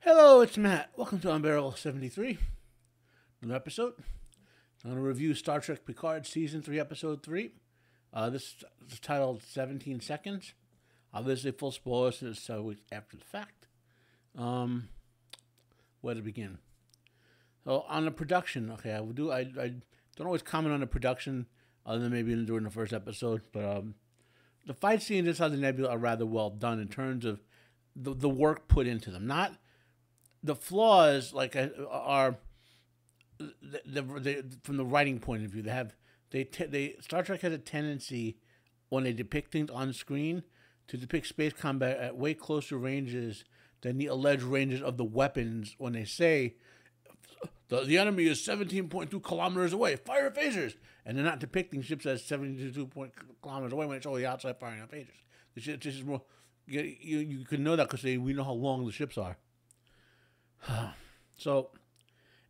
Hello, it's Matt. Welcome to Unbearable 73. New episode. I'm going to review Star Trek Picard Season 3, Episode 3. This is titled 17 Seconds. Obviously, full spoilers since it's so after the fact. Where to begin? So, on the production, okay, I don't always comment on the production other than maybe during the first episode, but the fight scenes inside the nebula are rather well done in terms of the work put into them. Not the flaws are from the writing point of view. Star Trek has a tendency when they depict things on screen to depict space combat at way closer ranges than the alleged ranges of the weapons. When they say the enemy is 17.2 kilometers away, fire phasers, and they're not depicting ships at 72 kilometers away when it's only outside firing phasers. This is more. You can know that because we know how long the ships are. So,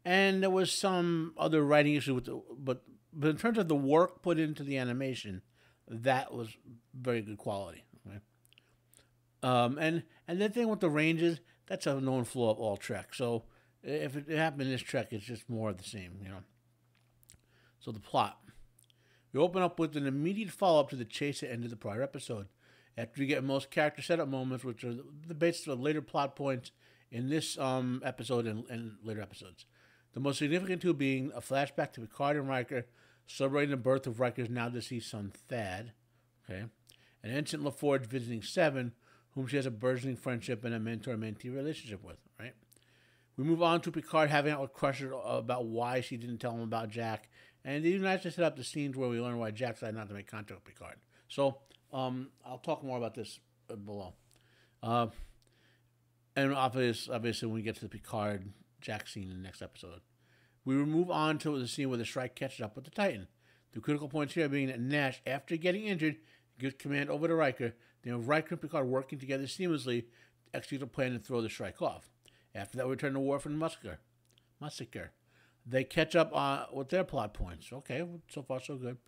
and there was some other writing issue with but in terms of the work put into the animation, that was very good quality. Okay? And the thing with the ranges, that's a known flaw of all Trek. So if it happened in this Trek, it's just more of the same, So the plot. We open up with an immediate follow-up to the chase that ended the prior episode. After we get most character setup moments, which are the basis of later plot points in this episode and later episodes. The most significant two being a flashback to Picard and Riker celebrating the birth of Riker's now deceased son Thad, okay, and Ensign LaForge visiting Seven, whom she has a burgeoning friendship and a mentor-mentee relationship with, right? We move on to Picard having out with Crusher about why she didn't tell him about Jack, and they nicely set up the scenes where we learn why Jack decided not to make contact with Picard. So, I'll talk more about this below. And obviously, when we get to the Picard Jack scene in the next episode, we will move on to the scene where the Shrike catches up with the Titan. The critical points here being that Nash, after getting injured, gives command over to Riker. Then Riker and Picard working together seamlessly to execute a plan to throw the Shrike off. After that, we return to Worf and Musker. They catch up with their plot points. Okay, so far so good.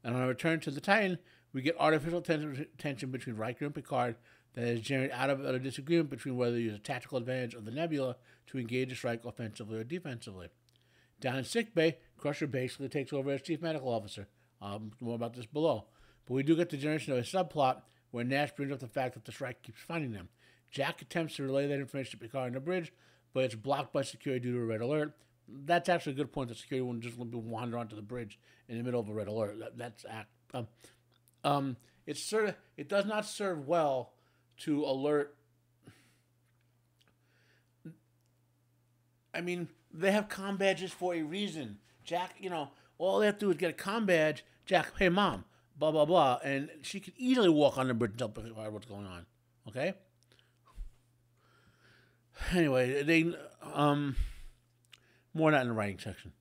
And on our return to the Titan, we get artificial tension between Riker and Picard that is generated out of a disagreement between whether to use a tactical advantage of the nebula to engage the Shrike offensively or defensively. Down in sickbay, Crusher basically takes over as chief medical officer. More about this below. But we do get the generation of a subplot where Nash brings up the fact that the Shrike keeps finding them. Jack attempts to relay that information to Picard on the bridge, but it's blocked by security due to a red alert. That's actually a good point. The security wouldn't just wander onto the bridge in the middle of a red alert. It does not serve well to alert. I mean, they have comm badges for a reason. Jack, all they have to do is get a comm badge. Jack, hey mom, blah blah blah, and she could easily walk on the bridge and tell Picard what's going on. Okay. Anyway, more not in the writing section.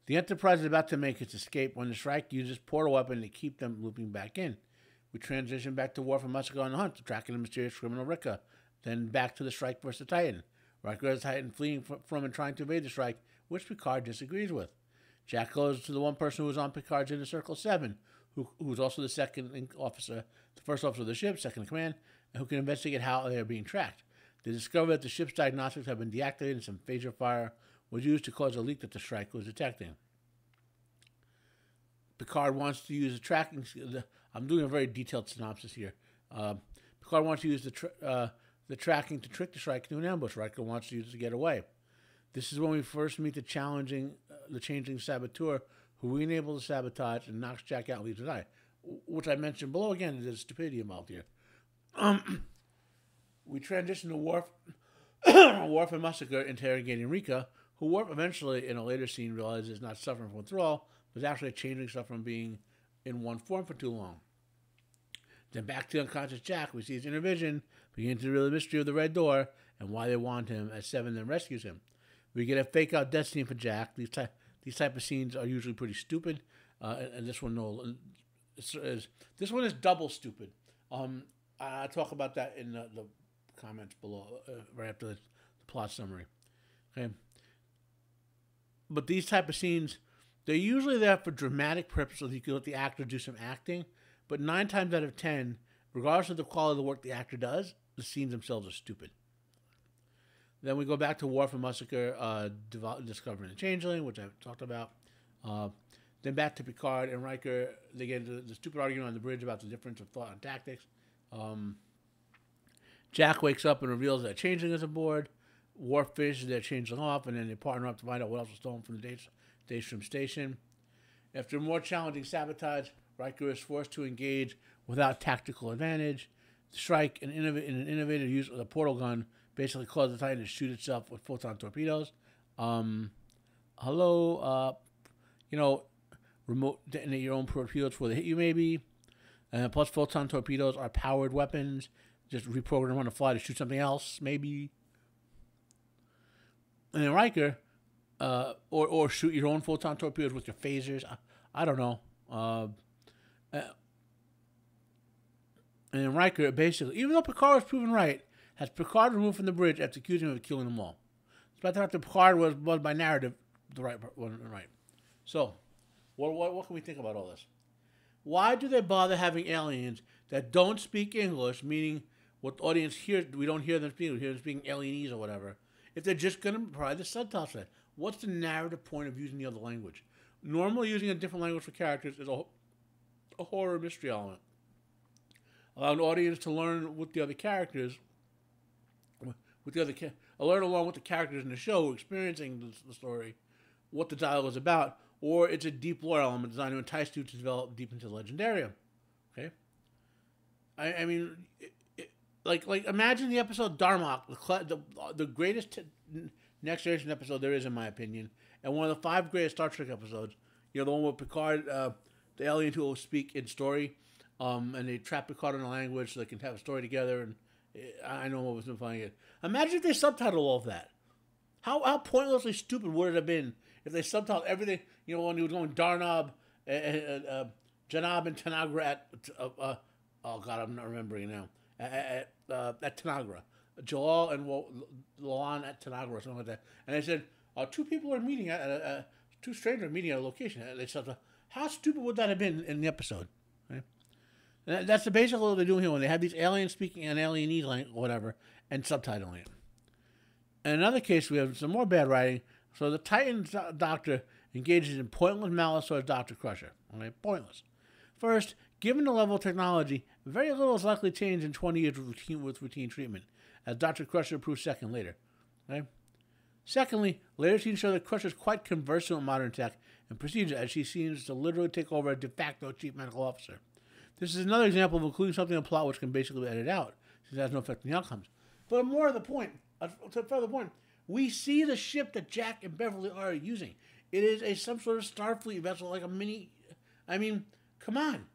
The Enterprise is about to make its escape when the Shrike uses portal weapon to keep them looping back in. We transition back to Worf and Musker on the hunt, tracking the mysterious criminal Rika. Then back to the Shrike versus the Titan. Riker has the Titan fleeing from and trying to evade the Shrike, which Picard disagrees with. Jack goes to the one person who was on Picard's Inner Circle 7, who's also the second officer, the first officer of the ship, second in command, and who can investigate how they are being tracked. They discover that the ship's diagnostics have been deactivated and some phaser fire was used to cause a leak that the Shrike was detecting. Picard wants to use the tracking. I'm doing a very detailed synopsis here. Picard wants to use the tracking to trick the Shrike into an ambush. Riker wants to use it to get away. This is when we first meet the changeling saboteur, who we enable to sabotage and knocks Jack out and leaves to die. Which I mentioned below again. There's stupidity involved here. We transition to Worf and Musker interrogating Rika, who Worf eventually, in a later scene, realizes is not suffering from withdrawal, but is actually a changeling suffering from being in one form for too long. Then back to unconscious Jack, we see his inner vision, begin to reveal the mystery of the Red Door and why they want him, as Seven then rescues him. We get a fake-out death scene for Jack. These type of scenes are usually pretty stupid, and this one this one is double stupid. I'll talk about that in the comments below, right after the plot summary. Okay. But these type of scenes, they're usually there for dramatic purposes. You can let the actor do some acting, but 9 times out of 10, regardless of the quality of the work the actor does, the scenes themselves are stupid. Then we go back to Worf and Musiker discovering the Changeling, which I've talked about. Then back to Picard and Riker. They get into the stupid argument on the bridge about the difference of thought and tactics. Jack wakes up and reveals that Changeling is aboard. Worf finishes their Changeling off, and then they partner up to find out what else was stolen from the Daystrom station. After more challenging sabotage, Riker is forced to engage without tactical advantage. The strike, an innovative use of the portal gun, basically caused the Titan to shoot itself with photon torpedoes. Remote detonate your own torpedoes before they hit you, maybe. Plus, photon torpedoes are powered weapons. Just reprogram them on the fly to shoot something else, maybe. And then Riker, or shoot your own photon torpedoes with your phasers. I don't know. And then Riker, basically, even though Picard was proven right, has Picard removed from the bridge after accusing him of killing them all. Despite the fact that Picard was by narrative the right one, right. So, what can we think about all this? Why do they bother having aliens that don't speak English, meaning what the audience hears, we don't hear them speaking, we hear them speaking alienese or whatever, if they're just going to provide the subtitles for that? What's the narrative point of using the other language? Normally, using a different language for characters is a horror mystery element. Allow an audience to learn with the other characters, learn along with the characters in the show, experiencing the story, what the dialogue is about, or it's a deep lore element designed to entice you to develop deep into Legendarium. Okay, I mean, like imagine the episode Darmok, the greatest Next Generation episode there is, in my opinion, and one of the 5 greatest Star Trek episodes. You know, the one with Picard, the alien who will speak in story, and they trap Picard in a language so they can have a story together. And I know what was funny. Imagine if they subtitled all of that. How pointlessly stupid would it have been if they subtitled everything? You know, when he was going Darnob, Janab and Tanagra at oh god, I'm not remembering now. At Tanagra, Jalal and Lalan at Tanagra or something like that. And they said 2 people are meeting at 2 strangers are meeting at a location. They said, how stupid would that have been in the episode? Right? And that's the basic what they're doing here when they have these aliens speaking an alienese language, whatever, and subtitling it. In another case, we have some more bad writing. So the Titan doctor engages in pointless malice towards Dr. Crusher. Okay? Pointless. First, given the level of technology, very little is likely to change in 20 years with routine treatment, as Dr. Crusher proves second later. Okay? Secondly, later scenes show that Crusher is quite conversant with modern tech and procedure, as she seems to literally take over as de facto chief medical officer. This is another example of including something in a plot which can basically be edited out, since it has no effect on the outcomes. But more to the point, to further point, we see the ship that Jack and Beverly are using. It is some sort of Starfleet vessel, like a mini. I mean, come on.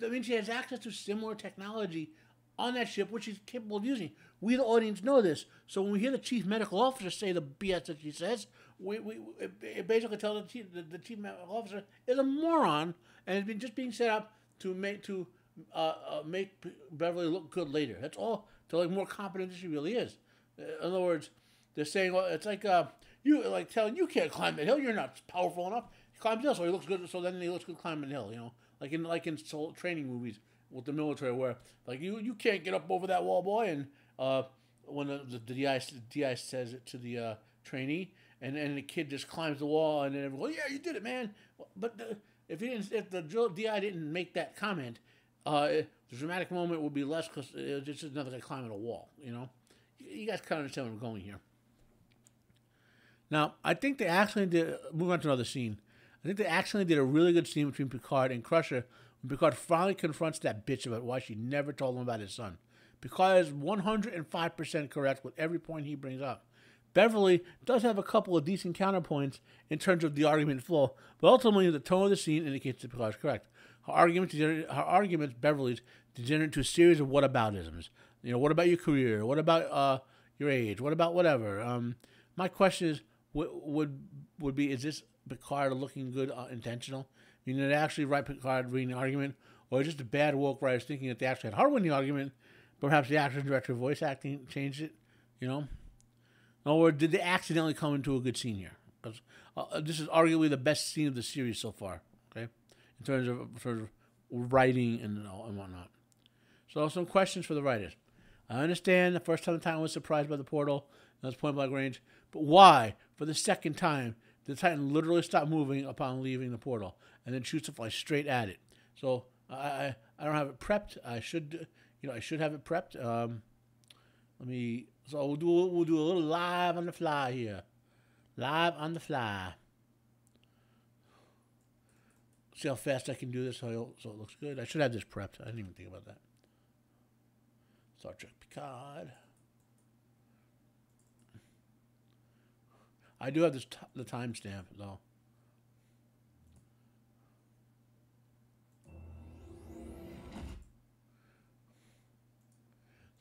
I mean, she has access to similar technology on that ship, which she's capable of using. We, the audience, know this. So when we hear the chief medical officer say the BS that she says, it basically tells the chief medical officer is a moron and has been just being set up to make Beverly look good later. That's all. To look more competent than she really is. In other words, they're saying, well, it's like you like telling you can't climb the hill. You're not powerful enough. He climbs the hill, so he looks good. So then he looks good climbing the hill. You know, like in training movies with the military, where like you can't get up over that wall, boy. And when the DI says it to the trainee, and the kid just climbs the wall, and then everyone goes, yeah, you did it, man. But if the DI didn't make that comment, the dramatic moment would be less because it's just another guy climbing a wall. You know, you guys kind of understand where I'm going here. Now, I think they actually did. Move on to another scene. I think they actually did a really good scene between Picard and Crusher when Picard finally confronts that bitch about why she never told him about his son. Picard is 105% correct with every point he brings up. Beverly does have a couple of decent counterpoints in terms of the argument flow, but ultimately the tone of the scene indicates that Picard is correct. Her arguments, Beverly's, degenerate into a series of whataboutisms. You know, what about your career? What about your age? What about whatever? My question is, would be, is this Picard looking good intentional? I mean, did they actually write Picard reading the argument? Or is it just a bad woke writers thinking that they actually had her win the argument, but perhaps the actor and director of voice acting changed it, you know? Or did they accidentally come into a good scene here? Because this is arguably the best scene of the series so far, okay? In terms of writing and whatnot. So some questions for the writers. I understand the first time the Titan was surprised by the portal. That's point blank range. But why, for the second time, the Titan literally stopped moving upon leaving the portal and then shoots to fly straight at it? So I don't have it prepped. I should have it prepped. So we'll do a little live on the fly here. Live on the fly. See how fast I can do this so it looks good. I should have this prepped. I didn't even think about that. Star Trek Picard. I do have the timestamp though.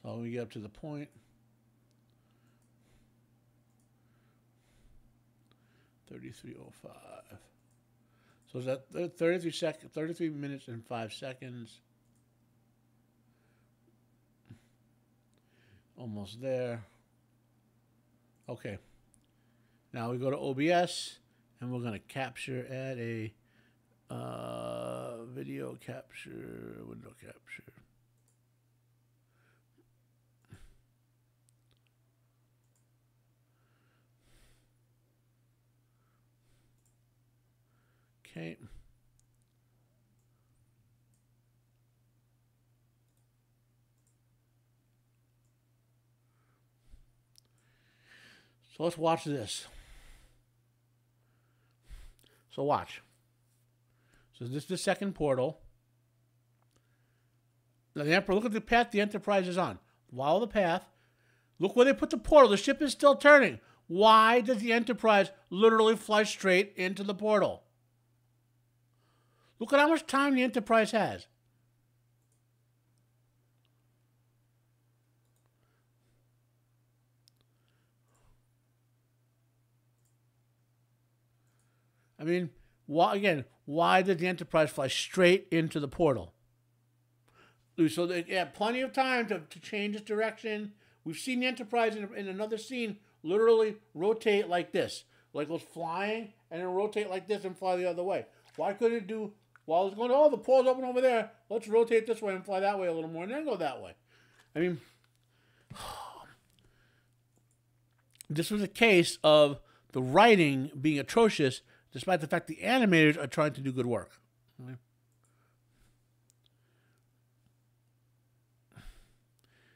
So we get up to the point. 33:05. So is that 33 minutes and 5 seconds. Almost there. Okay. Now we go to OBS and we're going to capture at a video capture, window capture. Okay. So let's watch this. So watch. So this is the second portal. Now the Emperor, look at the path the Enterprise is on. Follow the path. Look where they put the portal. The ship is still turning. Why does the Enterprise literally fly straight into the portal? Look at how much time the Enterprise has. I mean, why did the Enterprise fly straight into the portal? So they had plenty of time to change its direction. We've seen the Enterprise in another scene literally rotate like this. Like it was flying and then rotate like this and fly the other way. Why couldn't it do... While it's going, oh, the portal's open over there. Let's rotate this way and fly that way a little more and then go that way. I mean, this was a case of the writing being atrocious despite the fact the animators are trying to do good work. Okay.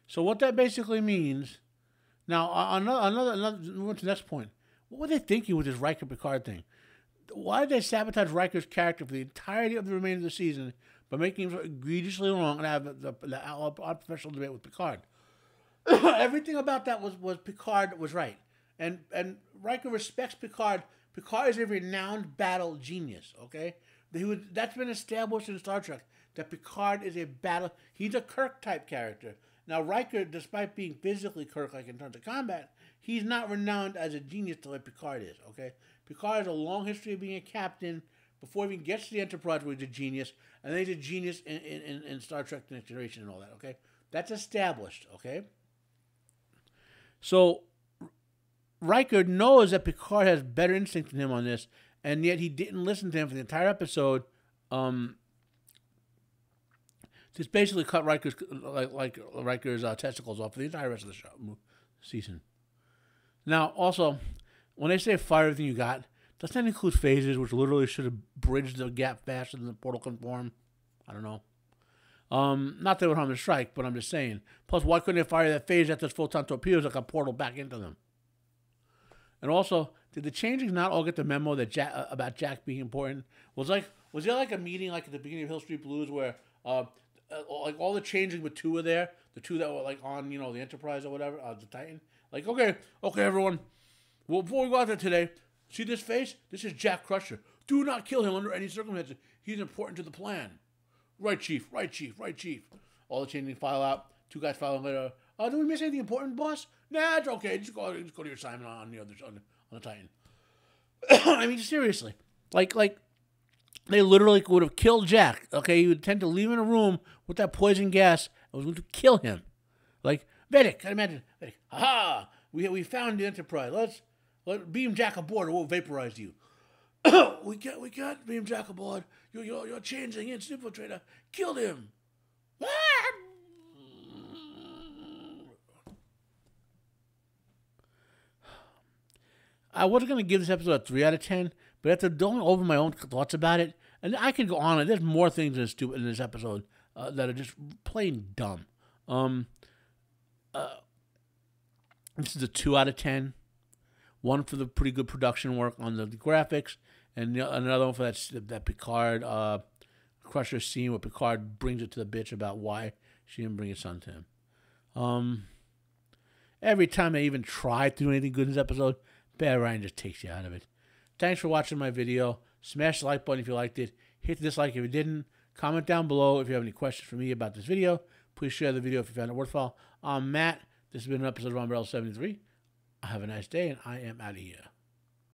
So what that basically means, now another move to the next point. What were they thinking with this Riker Picard thing? Why did they sabotage Riker's character for the entirety of the remainder of the season by making him so egregiously wrong and have the unprofessional debate with Picard? Everything about that was Picard was right. And Riker respects Picard. Picard is a renowned battle genius, okay? That's been established in Star Trek, that Picard is he's a Kirk-type character. Now, Riker, despite being physically Kirk-like in terms of combat, he's not renowned as a genius the way Picard is, okay? Picard has a long history of being a captain before he even gets to the Enterprise where he's a genius, and then he's a genius in Star Trek The Next Generation and all that, okay? That's established, okay? So, Riker knows that Picard has better instinct than him on this, and yet he didn't listen to him for the entire episode. Just basically cut Riker's testicles off for the entire rest of the season. Now, also, when they say fire everything you got, doesn't that include phases, which literally should have bridged the gap faster than the portal can form? I don't know. Not that it would harm the strike, but I'm just saying. Plus, why couldn't they fire that phase at those photon torpedoes like a portal back into them? And also, did the changelings not all get the memo that about Jack being important? Was there like a meeting like at the beginning of Hill Street Blues where like all the changelings but two were there, the two that were like on the Enterprise or whatever, the Titan? Like okay everyone, well before we go out there today, see this face? This is Jack Crusher. Do not kill him under any circumstances. He's important to the plan. Right, Chief. Right, Chief. Right, Chief. All the changelings file out. Two guys file later. Did we miss anything important, boss? Nah, it's okay. Just go to your assignment on the Titan. I mean, seriously. Like they literally would have killed Jack. Okay, you would tend to leave him in a room with that poison gas and was going to kill him. Like Vedic, I imagine. Vedic, ha! We found the Enterprise. Let's beam Jack aboard, or we'll vaporize you. we can't beam Jack aboard. You're changing instant infiltrator. Killed him. I was going to give this episode a 3 out of 10, but after going over my own thoughts about it, and I can go on, and there's more things in this episode that are just plain dumb. This is a 2 out of 10. One for the pretty good production work on the graphics, and another one for that Picard Crusher scene where Picard brings it to the bitch about why she didn't bring his son to him. Every time I even try to do anything good in this episode, Barry Ryan just takes you out of it. Thanks for watching my video. Smash the like button if you liked it. Hit the dislike if you didn't. Comment down below if you have any questions for me about this video. Please share the video if you found it worthwhile. I'm Matt. This has been an episode of UNBEARABLE 73. Have a nice day, and I am out of here.